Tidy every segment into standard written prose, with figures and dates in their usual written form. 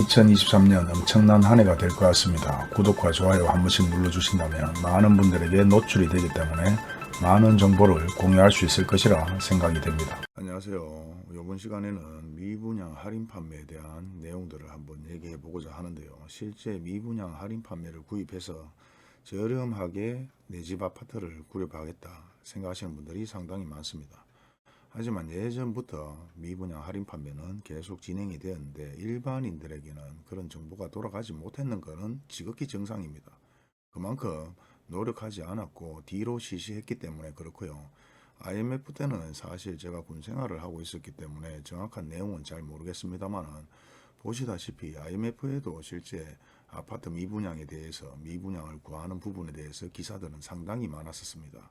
2023년 엄청난 한 해가 될 것 같습니다. 구독과 좋아요 한 번씩 눌러주신다면 많은 분들에게 노출이 되기 때문에 많은 정보를 공유할 수 있을 것이라 생각이 됩니다. 안녕하세요. 이번 시간에는 미분양 할인 판매에 대한 내용들을 한번 얘기해 보고자 하는데요. 실제 미분양 할인 판매를 구입해서 저렴하게 내 집 아파트를 구입하겠다 생각하시는 분들이 상당히 많습니다. 하지만 예전부터 미분양 할인 판매는 계속 진행이 되었는데 일반인들에게는 그런 정보가 돌아가지 못했는 것은 지극히 정상입니다. 그만큼 노력하지 않았고 뒤로 시시했기 때문에 그렇고요. IMF 때는 사실 제가 군 생활을 하고 있었기 때문에 정확한 내용은 잘 모르겠습니다만은 보시다시피 IMF에도 실제 아파트 미분양에 대해서 미분양을 구하는 부분에 대해서 기사들은 상당히 많았었습니다.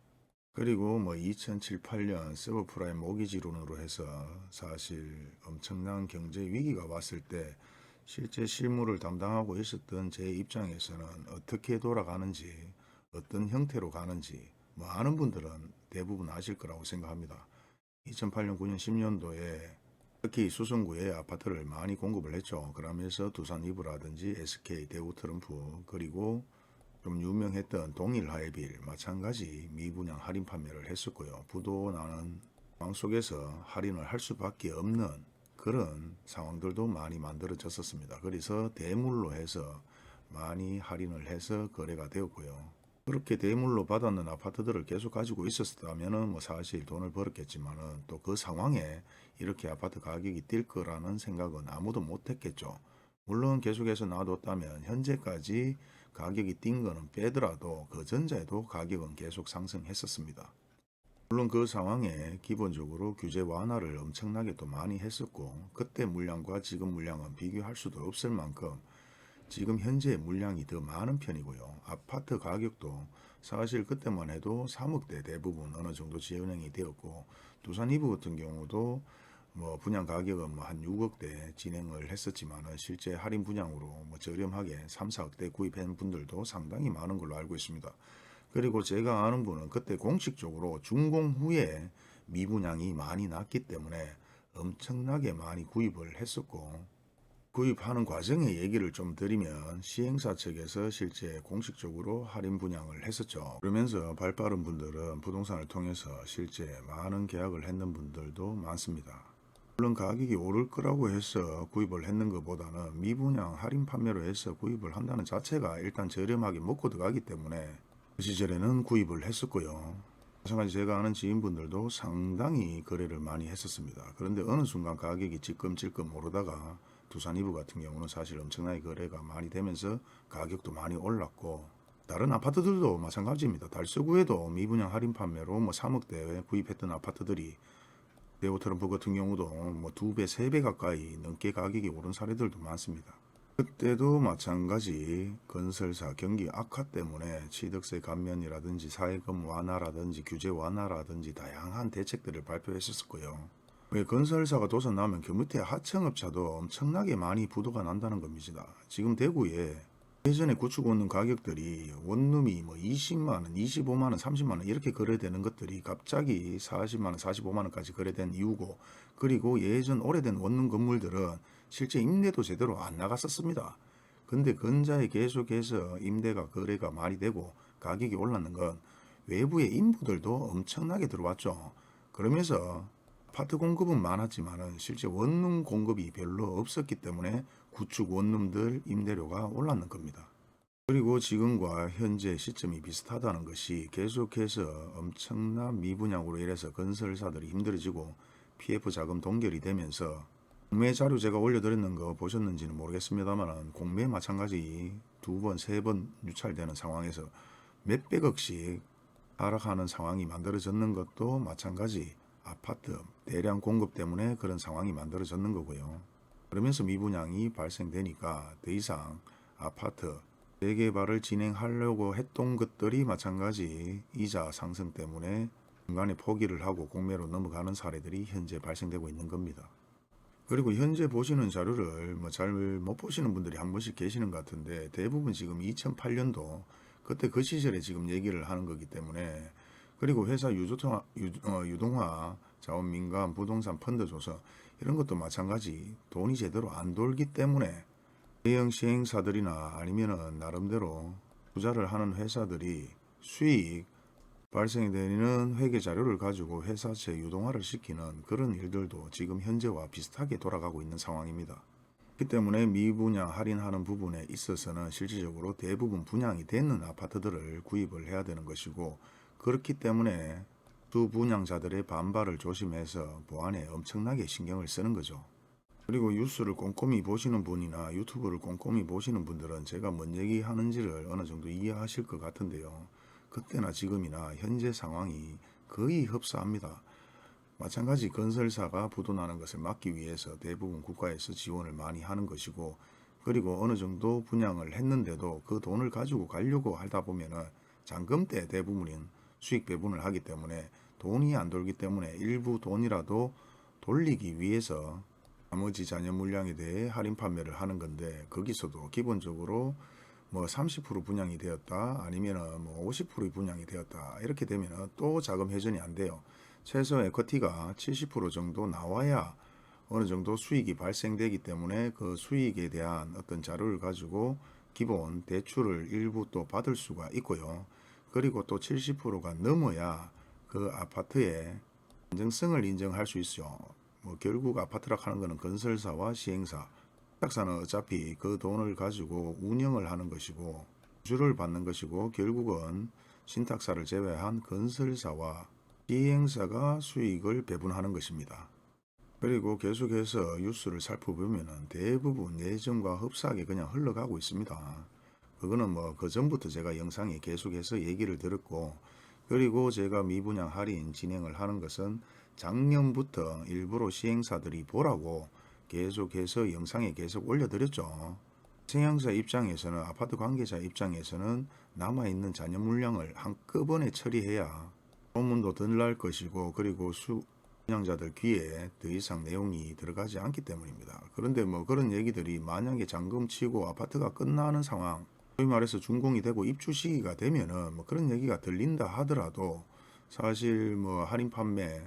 그리고 뭐 2007, 8년 서브프라임 모기지론으로 해서 사실 엄청난 경제 위기가 왔을 때 실제 실무를 담당하고 있었던 제 입장에서는 어떻게 돌아가는지 어떤 형태로 가는지 뭐 아는 분들은 대부분 아실 거라고 생각합니다. 2008년, 9년, 10년도에 특히 수성구에 아파트를 많이 공급을 했죠. 그러면서 두산 이브라든지 SK, 대우 트럼프 그리고 좀 유명했던 동일 하이빌 마찬가지 미분양 할인 판매를 했었고요. 부도 나는 상황 속에서 할인을 할 수밖에 없는 그런 상황들도 많이 만들어졌었습니다. 그래서 대물로 해서 많이 할인을 해서 거래가 되었고요. 그렇게 대물로 받았는 아파트들을 계속 가지고 있었다면은 뭐 사실 돈을 벌었겠지만은 또 그 상황에 이렇게 아파트 가격이 뛸 거라는 생각은 아무도 못 했겠죠. 물론 계속해서 놔뒀다면 현재까지 가격이 뛴 거는 빼더라도 그 전자에도 가격은 계속 상승했었습니다. 물론 그 상황에 기본적으로 규제 완화를 엄청나게 또 많이 했었고 그때 물량과 지금 물량은 비교할 수도 없을 만큼 지금 현재 물량이 더 많은 편이고요. 아파트 가격도 사실 그때만 해도 3억대 대부분 어느 정도 진행이 되었고 두산 이브 같은 경우도 뭐 분양 가격은 뭐 한 6억대 진행을 했었지만은 실제 할인 분양으로 뭐 저렴하게 3, 4억대 구입한 분들도 상당히 많은 걸로 알고 있습니다. 그리고 제가 아는 분은 그때 공식적으로 준공 후에 미분양이 많이 났기 때문에 엄청나게 많이 구입을 했었고 구입하는 과정의 얘기를 좀 드리면 시행사 측에서 실제 공식적으로 할인 분양을 했었죠. 그러면서 발빠른 분들은 부동산을 통해서 실제 많은 계약을 했는 분들도 많습니다. 물론 가격이 오를 거라고 해서 구입을 했는 것보다는 미분양 할인 판매로 해서 구입을 한다는 자체가 일단 저렴하게 먹고 들어가기 때문에 그 시절에는 구입을 했었고요. 마찬가지 제가 아는 지인분들도 상당히 거래를 많이 했었습니다. 그런데 어느 순간 가격이 찔끔찔끔 오르다가 두산 이브 같은 경우는 사실 엄청나게 거래가 많이 되면서 가격도 많이 올랐고 다른 아파트들도 마찬가지입니다. 달서구에도 미분양 할인 판매로 뭐 3억대에 구입했던 아파트들이 대우 트럼프 같은 경우도 뭐 2배, 3배 가까이 넘게 가격이 오른 사례들도 많습니다. 그때도 마찬가지 건설사 경기 악화 때문에 취득세 감면이라든지 사회금 완화라든지 규제 완화라든지 다양한 대책들을 발표했었고요. 왜 건설사가 도산 나면 그 밑에 하청업자도 엄청나게 많이 부도가 난다는 겁니다. 지금 대구에 예전에 구축 원룸 가격들이 원룸이 뭐 20만원, 25만원, 30만원 이렇게 거래되는 것들이 갑자기 40만원, 45만원까지 거래된 이유고 그리고 예전 오래된 원룸 건물들은 실제 임대도 제대로 안 나갔었습니다. 근데 근자에 계속해서 임대가 거래가 많이 되고 가격이 올랐는 건 외부의 인부들도 엄청나게 들어왔죠. 그러면서 아파트 공급은 많았지만 실제 원룸 공급이 별로 없었기 때문에 구축 원룸들 임대료가 올랐는 겁니다. 그리고 지금과 현재 시점이 비슷하다는 것이 계속해서 엄청난 미분양으로 인해서 건설사들이 힘들어지고 PF 자금 동결이 되면서 공매 자료 제가 올려드렸는 거 보셨는지는 모르겠습니다만 공매 마찬가지 2번, 3번 유찰되는 상황에서 몇백억씩 하락하는 상황이 만들어졌는 것도 마찬가지 아파트 대량 공급 때문에 그런 상황이 만들어졌는 거고요. 그러면서 미분양이 발생되니까 더 이상 아파트 재개발을 진행하려고 했던 것들이 마찬가지 이자 상승 때문에 중간에 포기를 하고 공매로 넘어가는 사례들이 현재 발생되고 있는 겁니다. 그리고 현재 보시는 자료를 뭐 잘 못 보시는 분들이 한 번씩 계시는 것 같은데 대부분 지금 2008년도 그때 그 시절에 지금 얘기를 하는 거기 때문에 그리고 회사 유동화 자원민간 부동산 펀드 조서 이런 것도 마찬가지 돈이 제대로 안 돌기 때문에 대형 시행사들이나 아니면은 나름대로 투자를 하는 회사들이 수익 발생되는 회계 자료를 가지고 회사채 유동화를 시키는 그런 일들도 지금 현재와 비슷하게 돌아가고 있는 상황입니다. 그렇기 때문에 미분양 할인하는 부분에 있어서는 실질적으로 대부분 분양이 되는 아파트들을 구입을 해야 되는 것이고, 그렇기 때문에 두 분양자들의 반발을 조심해서 보안에 엄청나게 신경을 쓰는 거죠. 그리고 뉴스를 꼼꼼히 보시는 분이나 유튜브를 꼼꼼히 보시는 분들은 제가 뭔 얘기하는지를 어느 정도 이해하실 것 같은데요. 그때나 지금이나 현재 상황이 거의 흡사합니다. 마찬가지 건설사가 부도나는 것을 막기 위해서 대부분 국가에서 지원을 많이 하는 것이고, 그리고 어느 정도 분양을 했는데도 그 돈을 가지고 가려고 하다 보면은 잔금 때 대부분인 수익 배분을 하기 때문에 돈이 안 돌기 때문에 일부 돈이라도 돌리기 위해서 나머지 잔여 물량에 대해 할인 판매를 하는 건데, 거기서도 기본적으로 뭐 30% 분양이 되었다 아니면은 뭐 50% 분양이 되었다 이렇게 되면은 또 자금 회전이 안 돼요. 최소 에쿼티가 70% 정도 나와야 어느 정도 수익이 발생되기 때문에 그 수익에 대한 어떤 자료를 가지고 기본 대출을 일부 또 받을 수가 있고요. 그리고 또 70%가 넘어야 그 아파트의 안정성을 인정할 수 있어요. 뭐 결국 아파트라 하는 거는 건설사와 시행사, 신탁사는 어차피 그 돈을 가지고 운영을 하는 것이고 수주를 받는 것이고, 결국은 신탁사를 제외한 건설사와 시행사가 수익을 배분하는 것입니다. 그리고 계속해서 뉴스를 살펴보면 대부분 예전과 흡사하게 그냥 흘러가고 있습니다. 그거는 뭐 그 전부터 제가 영상에 계속해서 얘기를 들었고, 그리고 제가 미분양 할인 진행을 하는 것은 작년부터 일부러 시행사들이 보라고 계속해서 영상에 계속 올려드렸죠. 시행사 입장에서는, 아파트 관계자 입장에서는 남아있는 잔여 물량을 한꺼번에 처리해야 소문도 덜 날 것이고, 그리고 분양자들 귀에 더 이상 내용이 들어가지 않기 때문입니다. 그런데 뭐 그런 얘기들이 만약에 잔금 치고 아파트가 끝나는 상황, 소위 말해서 준공이 되고 입주 시기가 되면은 뭐 그런 얘기가 들린다 하더라도, 사실 뭐 할인 판매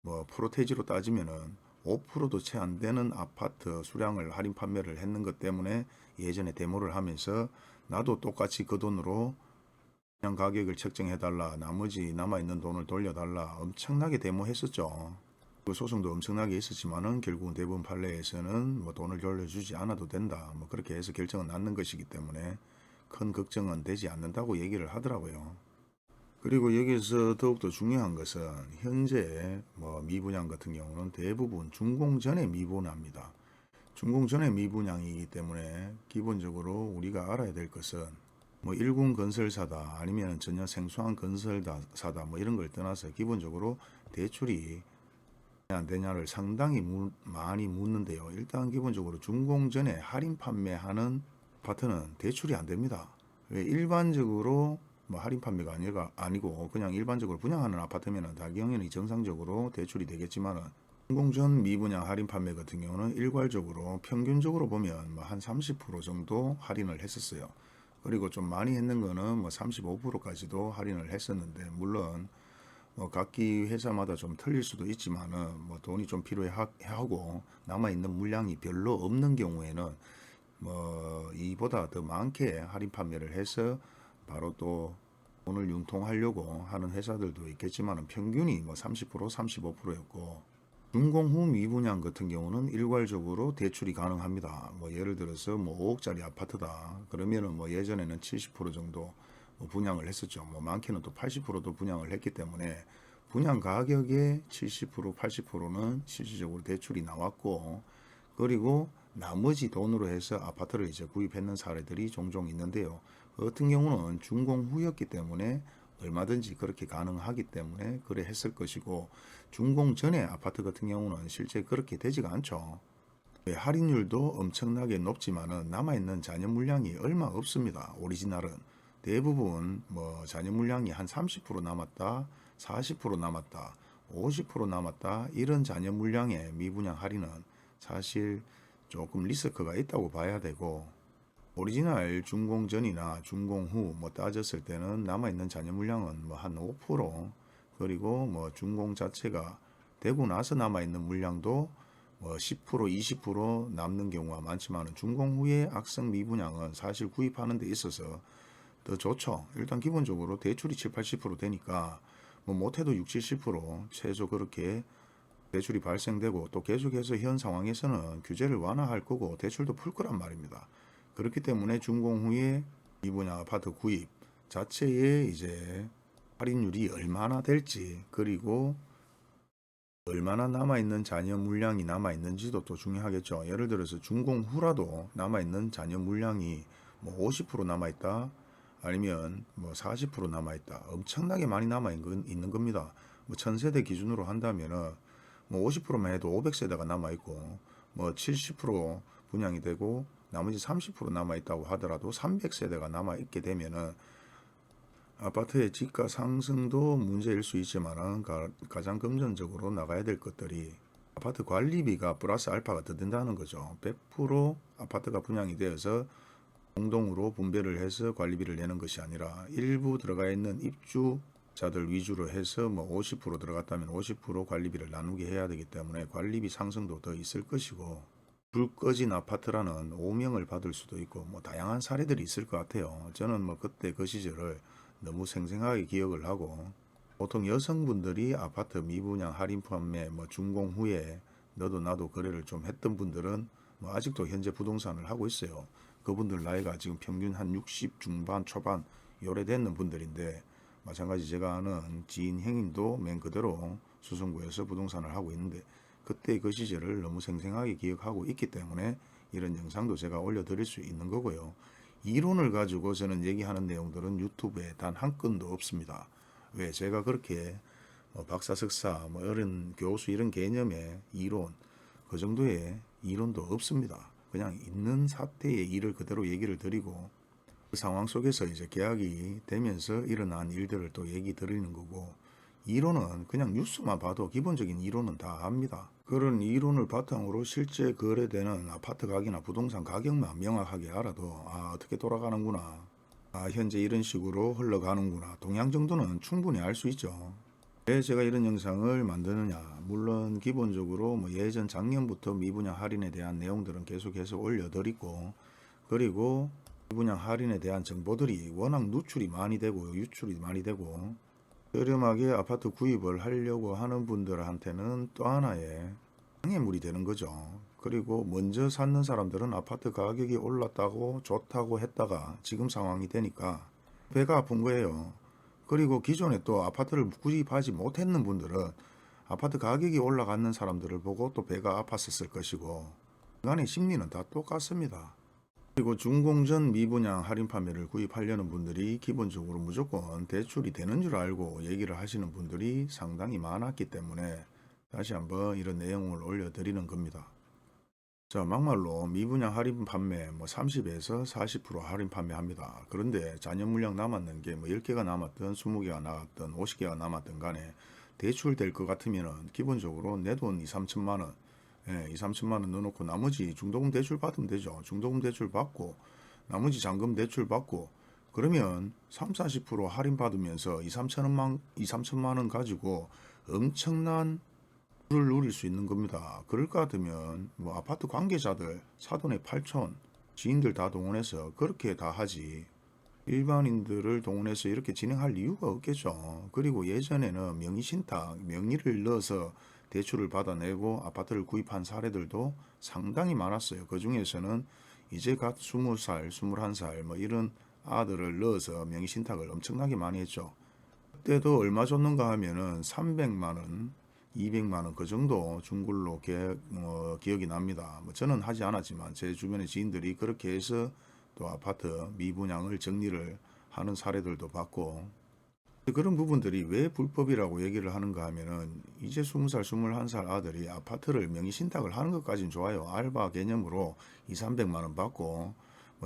뭐 프로테지로 따지면은 5%도 채 안 되는 아파트 수량을 할인 판매를 했는 것 때문에 예전에 데모를 하면서 나도 똑같이 그 돈으로 그냥 가격을 책정해달라, 나머지 남아있는 돈을 돌려달라 엄청나게 데모했었죠. 그 소송도 엄청나게 있었지만은 결국은 대부분 판례에서는 뭐 돈을 돌려주지 않아도 된다, 뭐 그렇게 해서 결정은 났는 것이기 때문에 큰 걱정은 되지 않는다고 얘기를 하더라고요. 그리고 여기서 더욱더 중요한 것은 현재 뭐 미분양 같은 경우는 대부분 준공 전에 미분합니다. 준공 전에 미분양이기 때문에 기본적으로 우리가 알아야 될 것은 뭐 일군 건설사다 아니면 전혀 생소한 건설사다 뭐 이런 걸 떠나서 기본적으로 대출이 안 되냐를 상당히 많이 묻는데요. 일단 기본적으로 준공 전에 할인 판매하는 아파트는 대출이 안 됩니다. 왜? 일반적으로 뭐 할인 판매가 아니고 그냥 일반적으로 분양하는 아파트면은 당연히 정상적으로 대출이 되겠지만은, 준공 전 미분양 할인 판매 같은 경우는 일괄적으로 평균적으로 보면 뭐 한 30% 정도 할인을 했었어요. 그리고 좀 많이 했는 거는 뭐 35%까지도 할인을 했었는데, 물론 뭐 각기 회사마다 좀 틀릴 수도 있지만은 뭐 돈이 좀 필요하고 남아있는 물량이 별로 없는 경우에는 뭐 이보다 더 많게 할인 판매를 해서 바로 또 돈을 융통하려고 하는 회사들도 있겠지만, 평균이 뭐 30%, 35%였고, 준공 후 미분양 같은 경우는 일괄적으로 대출이 가능합니다. 뭐 예를 들어서 뭐 5억짜리 아파트다 그러면은 뭐 예전에는 70% 정도 뭐 분양을 했었죠. 뭐 많게는 또 80%도 분양을 했기 때문에 분양 가격의 70%, 80%는 실질적으로 대출이 나왔고, 그리고 나머지 돈으로 해서 아파트를 이제 구입했는 사례들이 종종 있는데요. 그 같은 경우는 준공 후였기 때문에 얼마든지 그렇게 가능하기 때문에 그래 했을 것이고, 준공 전에 아파트 같은 경우는 실제 그렇게 되지가 않죠. 할인율도 엄청나게 높지만은 남아있는 잔여 물량이 얼마 없습니다. 오리지널은 대부분 뭐 잔여 물량이 한 30% 남았다, 40% 남았다, 50% 남았다, 이런 잔여 물량의 미분양 할인은 사실 조금 리스크가 있다고 봐야 되고, 오리지널 준공 전이나 준공 후 뭐 따졌을 때는 남아있는 잔여 물량은 뭐 한 5%, 그리고 뭐 준공 자체가 되고 나서 남아있는 물량도 10% 20% 남는 경우가 많지만 준공 후에 악성 미분양은 사실 구입하는 데 있어서 더 좋죠. 일단 기본적으로 대출이 7, 80% 되니까 못해도 6, 70% 최소 그렇게 대출이 발생되고 또 계속해서 현 상황에서는 규제를 완화할 거고 대출도 풀 거란 말입니다. 그렇기 때문에 준공 후에 미분양 아파트 구입 자체에 이제 할인율이 얼마나 될지 그리고 얼마나 남아있는 잔여 물량이 남아있는지도 또 중요하겠죠. 예를 들어서 준공 후라도 남아있는 잔여 물량이 50% 남아있다 아니면 40% 남아있다 엄청나게 많이 남아있는 겁니다. 1000세대 기준으로 한다면은 50%만 해도 500세대가 남아있고 70% 분양이 되고 나머지 30% 남아있다고 하더라도 300세대가 남아있게 되면은 아파트의 지가 상승도 문제일 수 있지만 가장 금전적으로 나가야 될 것들이 아파트 관리비가 플러스 알파가 더 된다는 거죠. 100% 아파트가 분양이 되어서 공동으로 분배를 해서 관리비를 내는 것이 아니라 일부 들어가 있는 입주자들 위주로 해서 50% 들어갔다면 50% 관리비를 나누게 해야 되기 때문에 관리비 상승도 더 있을 것이고 불 꺼진 아파트라는 오명을 받을 수도 있고 다양한 사례들이 있을 것 같아요. 저는 그때 그 시절을 너무 생생하게 기억을 하고 보통 여성분들이 아파트 미분양 할인 판매 준공 후에 너도 나도 거래를 좀 했던 분들은 아직도 현재 부동산을 하고 있어요. 그분들 나이가 지금 평균 한 60 중반 초반 요래 됐는 분들인데 마찬가지 제가 아는 지인 행인도 맨 그대로 수성구에서 부동산을 하고 있는데 그때 그 시절을 너무 생생하게 기억하고 있기 때문에 이런 영상도 제가 올려드릴 수 있는 거고요. 이론을 가지고 저는 얘기하는 내용들은 유튜브에 단 한 건도 없습니다. 왜? 제가 그렇게 박사, 석사, 이런 교수 이런 개념의 이론 그 정도의 이론도 없습니다. 그냥 있는 사태의 일을 그대로 얘기를 드리고 그 상황 속에서 이제 계약이 되면서 일어난 일들을 또 얘기 드리는 거고 이론은 그냥 뉴스만 봐도 기본적인 이론은 다 압니다. 그런 이론을 바탕으로 실제 거래되는 아파트 가격이나 부동산 가격만 명확하게 알아도 어떻게 돌아가는구나. 현재 이런 식으로 흘러가는구나. 동향 정도는 충분히 알 수 있죠. 왜 제가 이런 영상을 만드느냐. 물론 기본적으로 예전 작년부터 미분양 할인에 대한 내용들은 계속해서 올려드리고 그리고 미분양 할인에 대한 정보들이 워낙 누출이 많이 되고 유출이 많이 되고 저렴하게 아파트 구입을 하려고 하는 분들한테는 또 하나의 장애물이 되는 거죠. 그리고 먼저 찾는 사람들은 아파트 가격이 올랐다고 좋다고 했다가 지금 상황이 되니까 배가 아픈 거예요. 그리고 기존에 또 아파트를 구입하지 못했는 분들은 아파트 가격이 올라가는 사람들을 보고 또 배가 아팠었을 것이고 인간의 심리는 다 똑같습니다. 그리고 준공전 미분양 할인 판매를 구입하려는 분들이 기본적으로 무조건 대출이 되는 줄 알고 얘기를 하시는 분들이 상당히 많았기 때문에 다시 한번 이런 내용을 올려드리는 겁니다. 자, 막말로 미분양 할인 판매 30에서 40% 할인 판매합니다. 그런데 잔여 물량 남았는 게 10개가 남았든 20개가 남았든 50개가 남았든 간에 대출될 것 같으면 기본적으로 내 돈 2, 3천만 원 2, 3천만 원 넣어놓고 나머지 중도금 대출 받으면 되죠. 중도금 대출 받고 나머지 잔금 대출 받고 그러면 3, 40% 할인 받으면서 2, 3천만 원 가지고 엄청난 를 누릴 수 있는 겁니다. 그럴 것 같으면 아파트 관계자들 사돈의 8촌 지인들 다 동원해서 그렇게 다 하지 일반인들을 동원해서 이렇게 진행할 이유가 없겠죠. 그리고 예전에는 명의신탁 명의를 넣어서 대출을 받아내고 아파트를 구입한 사례들도 상당히 많았어요. 그 중에서는 이제 갓 20살 21살 이런 아들을 넣어서 명의신탁을 엄청나게 많이 했죠. 그때도 얼마 줬는가 하면은 300만원 200만원 그 정도 준 걸로 기억이 납니다. 저는 하지 않았지만 제 주변의 지인들이 그렇게 해서 또 아파트 미분양을 정리를 하는 사례들도 봤고 그런 부분들이 왜 불법이라고 얘기를 하는가 하면은 이제 20살 21살 아들이 아파트를 명의신탁을 하는 것까지는 좋아요. 알바 개념으로 2, 300만원 받고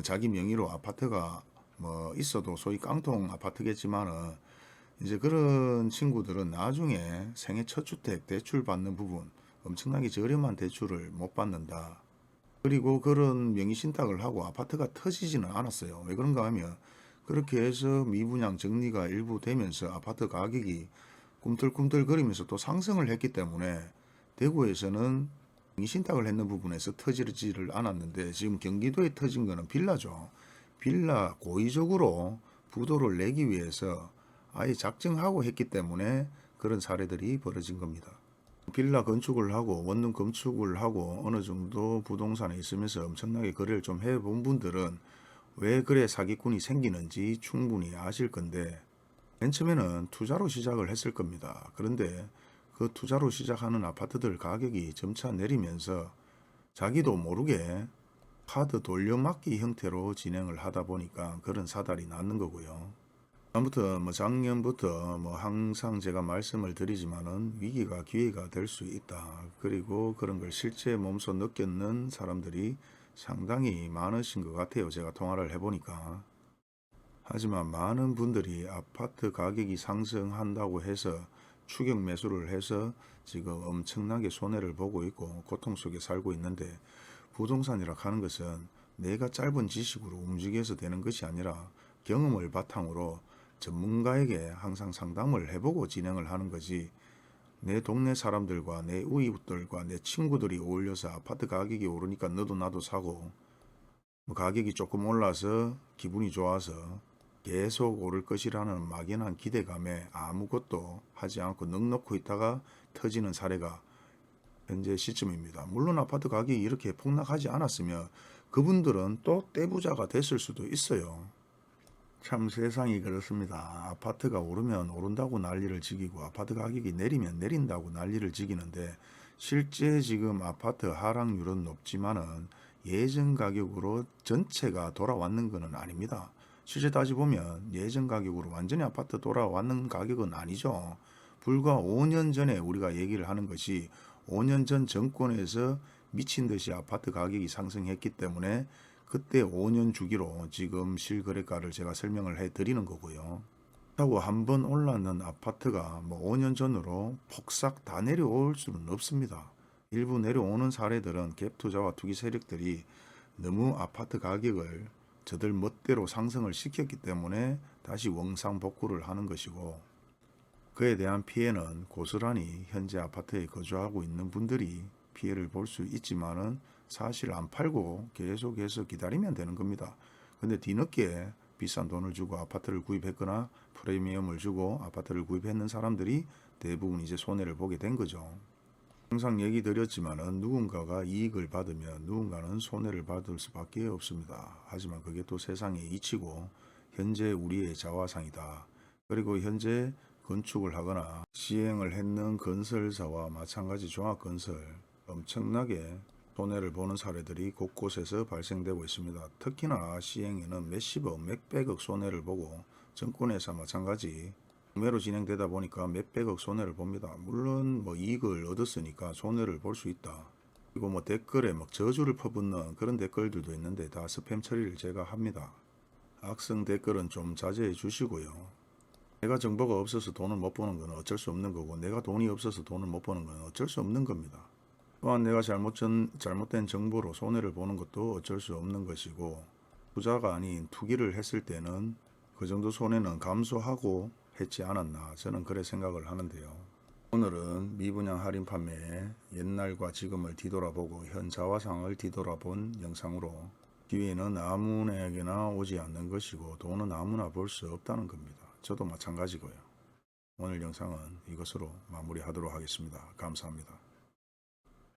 자기 명의로 아파트가 있어도 소위 깡통 아파트겠지만은 이제 그런 친구들은 나중에 생애 첫 주택 대출 받는 부분 엄청나게 저렴한 대출을 못 받는다. 그리고 그런 명의신탁을 하고 아파트가 터지지는 않았어요. 왜 그런가 하면 그렇게 해서 미분양 정리가 일부 되면서 아파트 가격이 꿈틀꿈틀거리면서 또 상승을 했기 때문에 대구에서는 신탁을 했는 부분에서 터지지를 않았는데 지금 경기도에 터진 거는 빌라죠. 빌라 고의적으로 부도를 내기 위해서 아예 작정하고 했기 때문에 그런 사례들이 벌어진 겁니다. 빌라 건축을 하고 원룸 건축을 하고 어느 정도 부동산에 있으면서 엄청나게 거래를 좀 해본 분들은 왜 그래 사기꾼이 생기는지 충분히 아실 건데, 맨 처음에는 투자로 시작을 했을 겁니다. 그런데 그 투자로 시작하는 아파트들 가격이 점차 내리면서 자기도 모르게 카드 돌려막기 형태로 진행을 하다 보니까 그런 사달이 났는 거고요. 다음부터 작년부터 항상 제가 말씀을 드리지만은 위기가 기회가 될 수 있다. 그리고 그런 걸 실제 몸소 느꼈는 사람들이 상당히 많으신 것 같아요. 제가 통화를 해보니까. 하지만 많은 분들이 아파트 가격이 상승한다고 해서 추격 매수를 해서 지금 엄청나게 손해를 보고 있고 고통 속에 살고 있는데, 부동산이라 하는 것은 내가 짧은 지식으로 움직여서 되는 것이 아니라 경험을 바탕으로 전문가에게 항상 상담을 해보고 진행을 하는 거지, 내 동네 사람들과 내 이웃들과 내 친구들이 어울려서 아파트 가격이 오르니까 너도 나도 사고, 가격이 조금 올라서 기분이 좋아서 계속 오를 것이라는 막연한 기대감에 아무것도 하지 않고 넋놓고 있다가 터지는 사례가 현재 시점입니다. 물론 아파트 가격이 이렇게 폭락하지 않았으면 그분들은 또 떼부자가 됐을 수도 있어요. 참 세상이 그렇습니다. 아파트가 오르면 오른다고 난리를 지기고 아파트 가격이 내리면 내린다고 난리를 지기는데, 실제 지금 아파트 하락률은 높지만은 예전 가격으로 전체가 돌아왔는 것은 아닙니다. 실제 따지보면 예전 가격으로 완전히 아파트 돌아왔는 가격은 아니죠. 불과 5년 전에 우리가 얘기를 하는 것이 5년 전 정권에서 미친 듯이 아파트 가격이 상승했기 때문에 그때 5년 주기로 지금 실거래가를 제가 설명을 해 드리는 거고요. 그렇다고 한번 올랐는 아파트가 5년 전으로 폭삭 다 내려올 수는 없습니다. 일부 내려오는 사례들은 갭투자와 투기 세력들이 너무 아파트 가격을 저들 멋대로 상승을 시켰기 때문에 다시 원상복구를 하는 것이고, 그에 대한 피해는 고스란히 현재 아파트에 거주하고 있는 분들이 피해를 볼 수 있지만은 사실 안 팔고 계속해서 기다리면 되는 겁니다. 근데 뒤늦게 비싼 돈을 주고 아파트를 구입했거나 프리미엄을 주고 아파트를 구입했는 사람들이 대부분 이제 손해를 보게 된 거죠. 항상 얘기 드렸지만은 누군가가 이익을 받으면 누군가는 손해를 받을 수밖에 없습니다. 하지만 그게 또 세상의 이치고 현재 우리의 자화상이다. 그리고 현재 건축을 하거나 시행을 했는 건설사와 마찬가지 종합건설 엄청나게 손해를 보는 사례들이 곳곳에서 발생되고 있습니다. 특히나 시행에는 몇십억, 몇백억 손해를 보고 정권에서 마찬가지 구매로 진행되다 보니까 몇백억 손해를 봅니다. 물론 이익을 얻었으니까 손해를 볼 수 있다. 그리고 댓글에 저주를 퍼붓는 그런 댓글들도 있는데 다 스팸 처리를 제가 합니다. 악성 댓글은 좀 자제해 주시고요. 내가 정보가 없어서 돈을 못 버는 건 어쩔 수 없는 거고, 내가 돈이 없어서 돈을 못 버는 건 어쩔 수 없는 겁니다. 또한 내가 잘못된 정보로 손해를 보는 것도 어쩔 수 없는 것이고, 투자가 아닌 투기를 했을 때는 그 정도 손해는 감수하고 했지 않았나, 저는 그래 생각을 하는데요. 오늘은 미분양 할인 판매에 옛날과 지금을 뒤돌아보고 현 자화상을 뒤돌아본 영상으로, 기회는 아무에게나 오지 않는 것이고 돈은 아무나 벌 수 없다는 겁니다. 저도 마찬가지고요. 오늘 영상은 이것으로 마무리하도록 하겠습니다. 감사합니다.